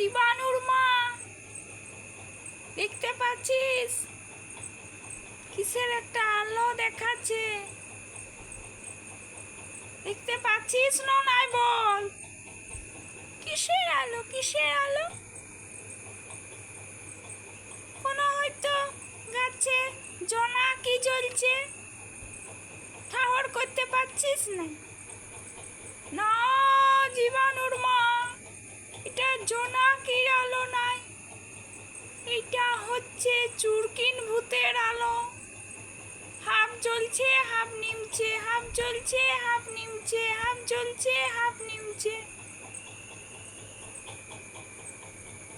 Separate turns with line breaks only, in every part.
জীবাণুর মা, দেখতে পাচ্ছিস কিসের একটা আলো দেখাচ্ছে? দেখতে পাচ্ছিস না? নাই বল, কিসের আলো? কিসের আলো? কোনো হয়তো গাছে জোনাকি জ্বলছে, ঠাহর করতে পারছিস না? না জীবাণুর মা, এটা জোনাকির আলো নাই, এটা হচ্ছে চুরকিন ভূতের আলো। হাফ জ্বলছে হাফ নিমছে, হাফ জ্বলছে হাফ নিমছে, হাফ জ্বলছে হাফ নিমছে।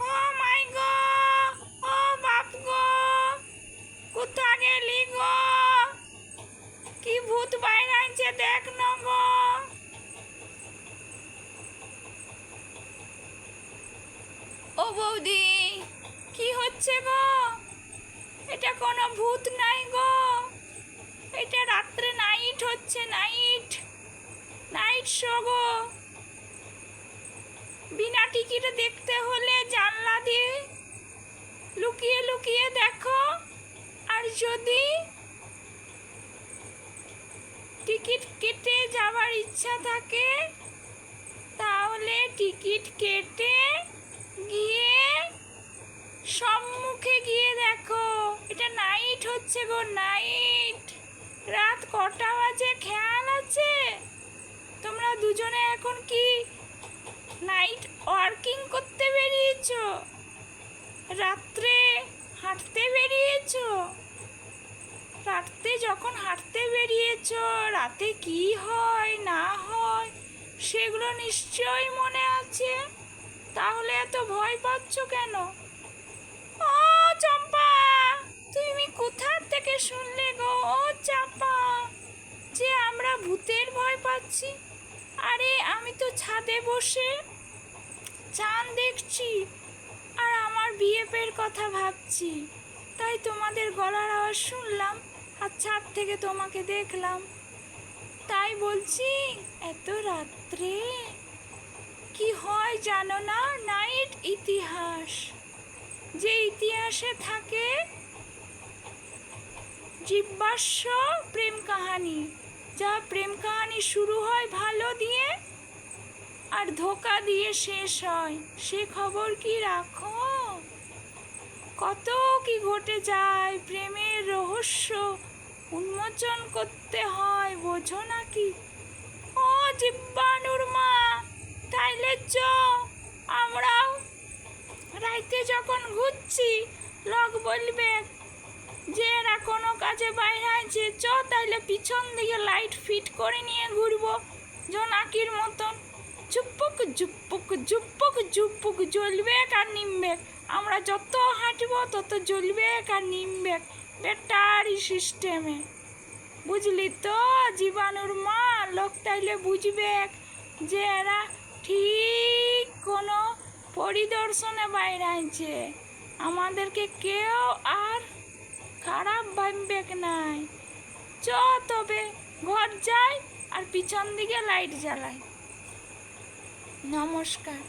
ও মাই গো, ও বাপ গো, কোথা গেলি গো? কি ভূত বাইরে আনছে দেখ না গো। ও বৌদি, কি হচ্ছে গো? এটা কোনো ভূত নাই গো, এটা রাত্রে নাইট হচ্ছে, নাইট নাইট শো গো। বিনা টিকিটে দেখতে হলে জানলা দিয়ে লুকিয়ে লুকিয়ে দেখো, আর যদি টিকিট কেটে যাওয়ার ইচ্ছা থাকে তাহলে টিকিট কেটে গিয়ে সম্মুখে গিয়ে দেখো। এটা নাইট হচ্ছে গো, নাইট। রাত কটা বাজে খেয়াল আছে? তোমরা দুজনে এখন কি নাইট ওয়ার্কিং করতে বেরিয়েছো? রাত্রে হাঁটতে বেরিয়েছো? রাতে যখন হাঁটতে বেরিয়েছো, রাতে কি হয় না হয় সেগুলো নিশ্চয়ই মনে আছে, তাহলে এত ভয় পাচ্ছ কেন? ও চম্পা, তুমি কোথা থেকে শুনলে গো? ও চাপা, যে আমরা ভূতের ভয় পাচ্ছি? আরে আমি তো ছাদে বসে চাঁদ দেখছি আর আমার বিএফের কথা ভাবছি, তাই তোমাদের গলার আওয়াজ শুনলাম আর ছাদ থেকে তোমাকে দেখলাম, তাই বলছি এত রাত্রে কি হয় জানো না? নাইট ইতিহাস, যে ইতিহাসে থাকে জীবাশ্ম প্রেম কাহানি, যা প্রেম কাহানি শুরু হয় ভালো দিয়ে আর ধোকা দিয়ে শেষ হয়, সে খবর কি রাখো? কত কি ঘটে যায়, প্রেমের রহস্য উন্মোচন করতে হয়, বোঝো নাকি? ও জীবাণুর মা, তাইলে চ আমরাও রাইতে যখন ঘুরছি লোক বলবে যে এরা কোনো কাজে বাইরে আছে, চ তাইলে পিছন দিকে লাইট ফিট করে নিয়ে ঘুরবো জোনাকির মতন। ঝুপুক ঝুপুক ঝুপুক ঝুপুক জ্বলবে আর নিমবে, আমরা যত হাঁটবো তত জ্বলবে আর নিমবে, ব্যাটারি সিস্টেমে। বুঝলি তো জীবাণুর মা? লোক তাইলে বুঝবে যে এরা ঠিক কোনো পরিদর্শনে বাইরে আছে, আমাদেরকে কেউ আর খারাপ ভাববে নাই। চ তবে ঘর যাই আর পিছন দিকে লাইট জ্বালাই। নমস্কার।